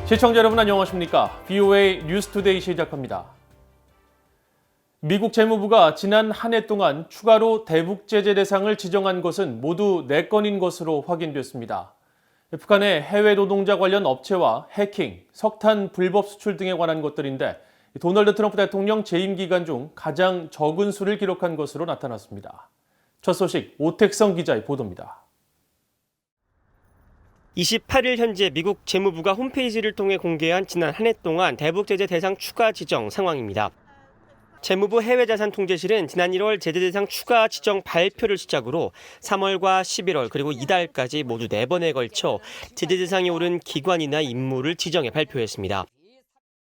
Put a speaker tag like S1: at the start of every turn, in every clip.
S1: 시청자 여러분 안녕하십니까? VOA 뉴스투데이 시작합니다. 미국 재무부가 지난 한 해 동안 추가로 대북 제재 대상을 지정한 것은 모두 4건인 것으로 확인됐습니다. 북한의 해외 노동자 관련 업체와 해킹, 석탄 불법 수출 등에 관한 것들인데 도널드 트럼프 대통령 재임 기간 중 가장 적은 수를 기록한 것으로 나타났습니다. 첫 소식 오택성 기자의 보도입니다.
S2: 28일 현재 미국 재무부가 홈페이지를 통해 공개한 지난 한 해 동안 대북 제재 대상 추가 지정 상황입니다. 재무부 해외자산통제실은 지난 1월 제재 대상 추가 지정 발표를 시작으로 3월과 11월 그리고 이달까지 모두 4번에 걸쳐 제재 대상에 오른 기관이나 인물을 지정해 발표했습니다.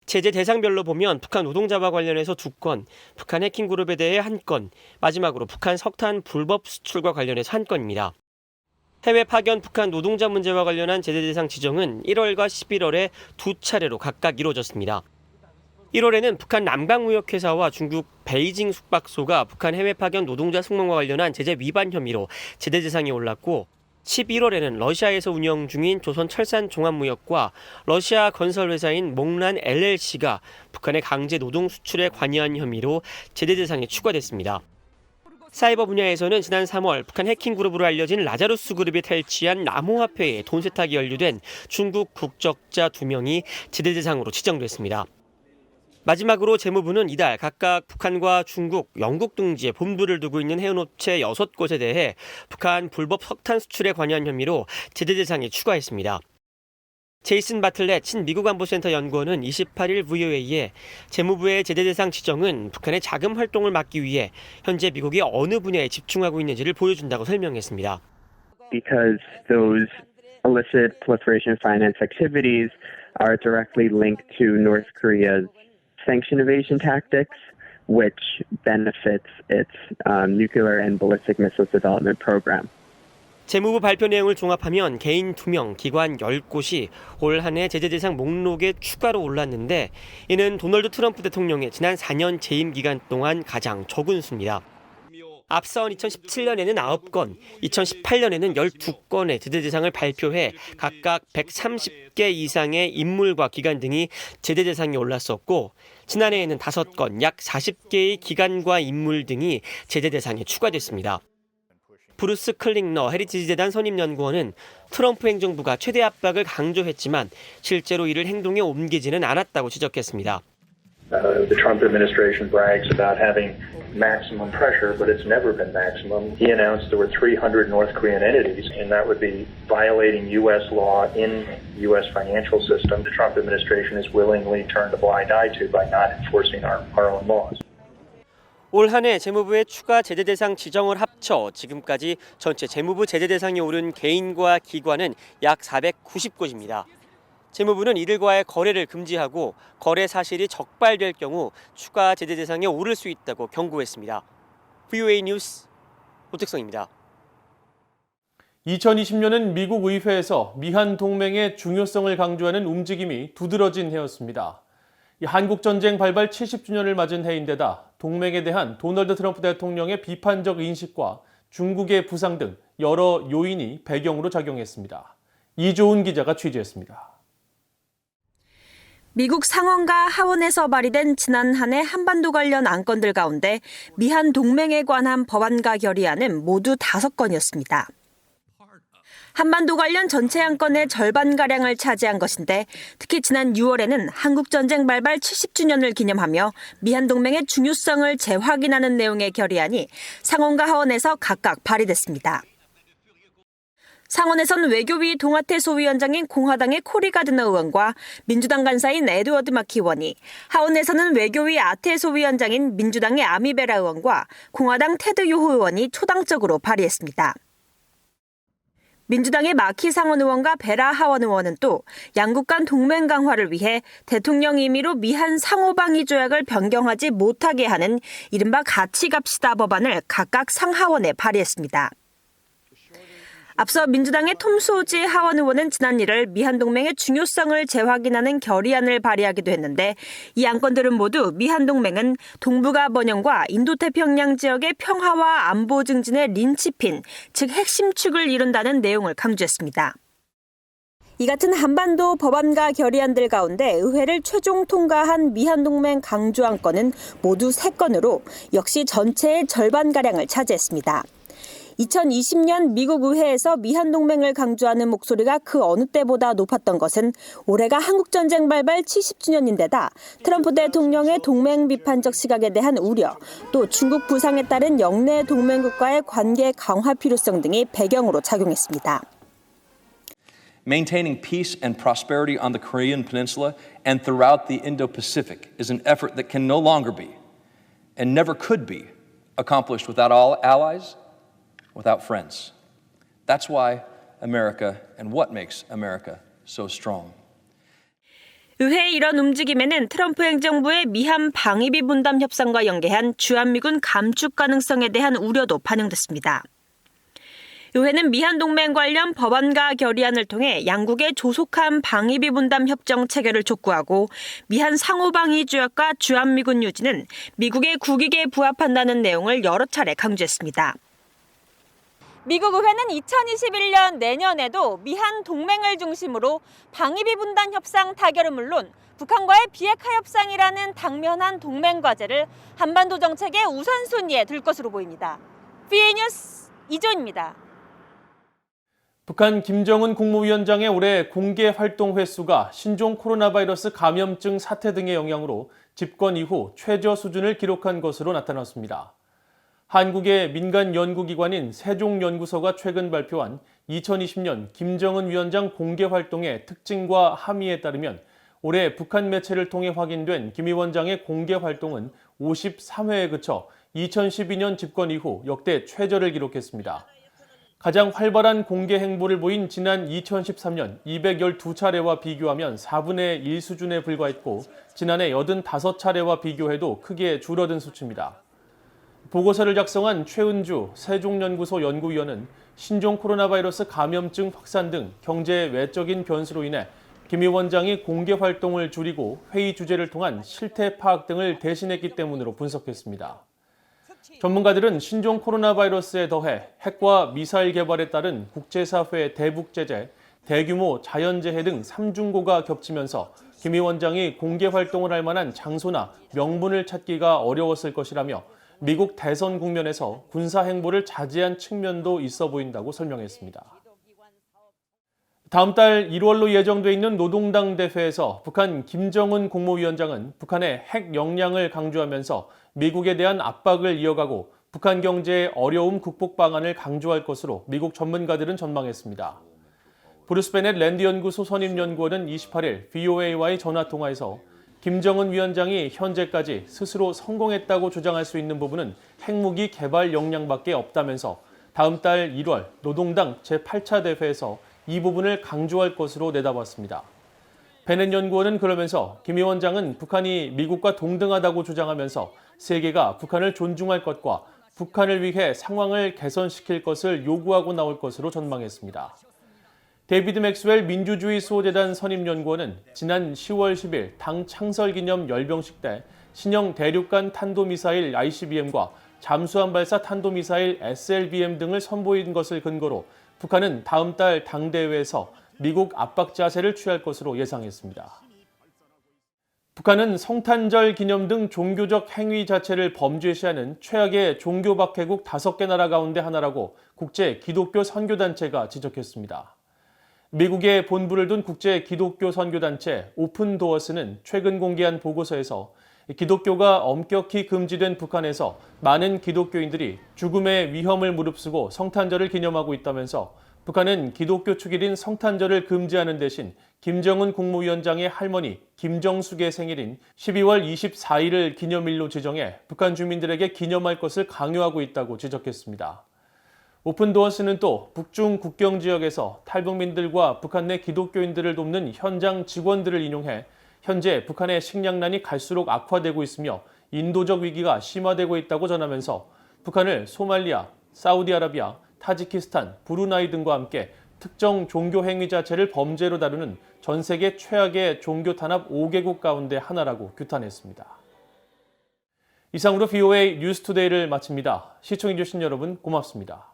S2: 제재 대상별로 보면 북한 노동자와 관련해서 2건, 북한 해킹 그룹에 대해 1건, 마지막으로 북한 석탄 불법 수출과 관련해서 1건입니다. 해외 파견 북한 노동자 문제와 관련한 제재 대상 지정은 1월과 11월에 2차례로 각각 이루어졌습니다. 1월에는 북한 남강무역회사와 중국 베이징 숙박소가 북한 해외 파견 노동자 승무원과 관련한 제재 위반 혐의로 제재 대상에 올랐고 11월에는 러시아에서 운영 중인 조선철산종합무역과 러시아 건설회사인 몽란 LLC가 북한의 강제 노동 수출에 관여한 혐의로 제재 대상에 추가됐습니다. 사이버 분야에서는 지난 3월 북한 해킹 그룹으로 알려진 라자루스 그룹이 탈취한 암호화폐에 돈 세탁이 연루된 중국 국적자 2명이 제재 대상으로 지정됐습니다. 마지막으로 재무부는 이달 각각 북한과 중국, 영국 등지에 본부를 두고 있는 해운업체 6곳에 대해 북한 불법 석탄 수출에 관여한 혐의로 제재 대상에 추가했습니다. 제이슨 바틀렛 친미국 안보센터 연구원은 28일 VOA에 재무부의 제재 대상 지정은 북한의 자금 활동을 막기 위해 현재 미국이 어느 분야에 집중하고 있는지를 보여준다고 설명했습니다.
S3: Because those illicit proliferation finance activities are directly linked to North Korea's sanction evasion tactics, which benefits its nuclear and ballistic missile development program.
S2: 재무부 발표 내용을 종합하면 개인 2명, 기관 10곳이 올 한 해 제재 대상 목록에 추가로 올랐는데 이는 도널드 트럼프 대통령의 지난 4년 재임 기간 동안 가장 적은 수입니다. 앞선 2017년에는 9건, 2018년에는 12건의 제재 대상을 발표해 각각 130개 이상의 인물과 기관 등이 제재 대상에 올랐었고 지난해에는 5건, 약 40개의 기관과 인물 등이 제재 대상에 추가됐습니다. 브루스 클링너 헤리티지 재단 선임연구원은 트럼프 행정부가 최대 압박을 강조했지만 실제로 이를 행동에 옮기지는 않았다고 지적했습니다.
S4: The Trump administration brags about having maximum pressure, but it's never been maximum. He announced there were 300 North Korean entities, and that would be violating U.S. law in U.S. financial system. The Trump administration has willingly turned a blind eye to by not enforcing our own laws.
S2: 올 한 해 재무부의 추가 제재 대상 지정을 합쳐 지금까지 전체 재무부 제재 대상에 오른 개인과 기관은 약 490곳입니다. 재무부는 이들과의 거래를 금지하고 거래 사실이 적발될 경우 추가 제재 대상에 오를 수 있다고 경고했습니다. VOA 뉴스 오택성입니다.
S1: 2020년은 미국 의회에서 미한 동맹의 중요성을 강조하는 움직임이 두드러진 해였습니다. 한국전쟁 발발 70주년을 맞은 해인데다 동맹에 대한 도널드 트럼프 대통령의 비판적 인식과 중국의 부상 등 여러 요인이 배경으로 작용했습니다. 이조은 기자가 취재했습니다.
S5: 미국 상원과 하원에서 발의된 지난 한 해 한반도 관련 안건들 가운데 미한 동맹에 관한 법안과 결의안은 모두 5건이었습니다. 한반도 관련 전체 안건의 절반가량을 차지한 것인데 특히 지난 6월에는 한국전쟁 발발 70주년을 기념하며 미한 동맹의 중요성을 재확인하는 내용의 결의안이 상원과 하원에서 각각 발의됐습니다. 상원에서는 외교위 동아태 소위원장인 공화당의 코리 가드너 의원과 민주당 간사인 에드워드 마키 의원이, 하원에서는 외교위 아태 소위원장인 민주당의 아미베라 의원과 공화당 테드 요호 의원이 초당적으로 발의했습니다. 민주당의 마키 상원 의원과 베라 하원 의원은 또 양국 간 동맹 강화를 위해 대통령 임의로 미한 상호방위 조약을 변경하지 못하게 하는 이른바 같이 갑시다 법안을 각각 상하원에 발의했습니다. 앞서 민주당의 톰 소지 하원 의원은 지난 1월 미한 동맹의 중요성을 재확인하는 결의안을 발의하기도 했는데 이 안건들은 모두 미한 동맹은 동북아 번영과 인도태평양 지역의 평화와 안보 증진의 린치핀, 즉 핵심 축을 이룬다는 내용을 강조했습니다. 이 같은 한반도 법안과 결의안들 가운데 의회를 최종 통과한 미한동맹 강조 안건은 모두 3건으로 역시 전체의 절반가량을 차지했습니다. 2020년 미국 의회에서 미한동맹을 강조하는 목소리가 그 어느 때보다 높았던 것은 올해가 한국전쟁 발발 70주년인데다 트럼프 대통령의 동맹 비판적 시각에 대한 우려, 또 중국 부상에 따른 영내 동맹국과의 관계 강화 필요성 등이 배경으로 작용했습니다.
S6: Maintaining peace and prosperity on the Korean Peninsula and throughout the Indo-Pacific is an effort that can no longer be and never could be accomplished without all allies, without friends. That's why America and what makes America so strong.
S5: 의회의 이런 움직임에는 트럼프 행정부의 미한 방위비 분담 협상과 연계한 주한미군 감축 가능성에 대한 우려도 반영됐습니다. 의회는 미한동맹 관련 법안과 결의안을 통해 양국의 조속한 방위비 분담 협정 체결을 촉구하고 미한 상호방위 조약과 주한미군 유지는 미국의 국익에 부합한다는 내용을 여러 차례 강조했습니다. 미국 의회는 2021년 내년에도 미한 동맹을 중심으로 방위비 분담 협상 타결은 물론 북한과의 비핵화 협상이라는 당면한 동맹 과제를 한반도 정책의 우선순위에 둘 것으로 보입니다. VA 뉴스 이조입니다.
S1: 북한 김정은 국무위원장의 올해 공개 활동 횟수가 신종 코로나 바이러스 감염증 사태 등의 영향으로 집권 이후 최저 수준을 기록한 것으로 나타났습니다. 한국의 민간 연구기관인 세종연구소가 최근 발표한 2020년 김정은 위원장 공개 활동의 특징과 함의에 따르면 올해 북한 매체를 통해 확인된 김 위원장의 공개 활동은 53회에 그쳐 2012년 집권 이후 역대 최저를 기록했습니다. 가장 활발한 공개 행보를 보인 지난 2013년 212차례와 비교하면 4분의 1 수준에 불과했고 지난해 85차례와 비교해도 크게 줄어든 수치입니다. 보고서를 작성한 최은주 세종연구소 연구위원은 신종 코로나 바이러스 감염증 확산 등 경제 외적인 변수로 인해 김 위원장이 공개 활동을 줄이고 회의 주제를 통한 실태 파악 등을 대신했기 때문으로 분석했습니다. 전문가들은 신종 코로나 바이러스에 더해 핵과 미사일 개발에 따른 국제사회의 대북 제재, 대규모 자연재해 등 3중고가 겹치면서 김 위원장이 공개 활동을 할 만한 장소나 명분을 찾기가 어려웠을 것이라며 미국 대선 국면에서 군사 행보를 자제한 측면도 있어 보인다고 설명했습니다. 다음 달 1월로 예정돼 있는 노동당 대회에서 북한 김정은 국무위원장은 북한의 핵 역량을 강조하면서 미국에 대한 압박을 이어가고 북한 경제의 어려움 극복 방안을 강조할 것으로 미국 전문가들은 전망했습니다. 브루스 베넷 랜드 연구소 선임 연구원은 28일 VOA와의 전화 통화에서 김정은 위원장이 현재까지 스스로 성공했다고 주장할 수 있는 부분은 핵무기 개발 역량밖에 없다면서 다음 달 1월 노동당 제8차 대회에서 이 부분을 강조할 것으로 내다봤습니다. 베넷 연구원은 그러면서 김 위원장은 북한이 미국과 동등하다고 주장하면서 세계가 북한을 존중할 것과 북한을 위해 상황을 개선시킬 것을 요구하고 나올 것으로 전망했습니다. 데이비드 맥스웰 민주주의 수호재단 선임연구원은 지난 10월 10일 당 창설 기념 열병식 때 신형 대륙간 탄도미사일 ICBM과 잠수함 발사 탄도미사일 SLBM 등을 선보인 것을 근거로 북한은 다음 달 당대회에서 미국 압박 자세를 취할 것으로 예상했습니다. 북한은 성탄절 기념 등 종교적 행위 자체를 범죄시하는 최악의 종교 박해국 5개 나라 가운데 하나라고 국제 기독교 선교단체가 지적했습니다. 미국에 본부를 둔 국제 기독교 선교단체 오픈도어스는 최근 공개한 보고서에서 기독교가 엄격히 금지된 북한에서 많은 기독교인들이 죽음의 위험을 무릅쓰고 성탄절을 기념하고 있다면서 북한은 기독교 축일인 성탄절을 금지하는 대신 김정은 국무위원장의 할머니 김정숙의 생일인 12월 24일을 기념일로 지정해 북한 주민들에게 기념할 것을 강요하고 있다고 지적했습니다. 오픈도어스는 또 북중 국경 지역에서 탈북민들과 북한 내 기독교인들을 돕는 현장 직원들을 인용해 현재 북한의 식량난이 갈수록 악화되고 있으며 인도적 위기가 심화되고 있다고 전하면서 북한을 소말리아, 사우디아라비아, 타지키스탄, 브루나이 등과 함께 특정 종교 행위 자체를 범죄로 다루는 전 세계 최악의 종교 탄압 5개국 가운데 하나라고 규탄했습니다. 이상으로 VOA 뉴스투데이를 마칩니다. 시청해주신 여러분 고맙습니다.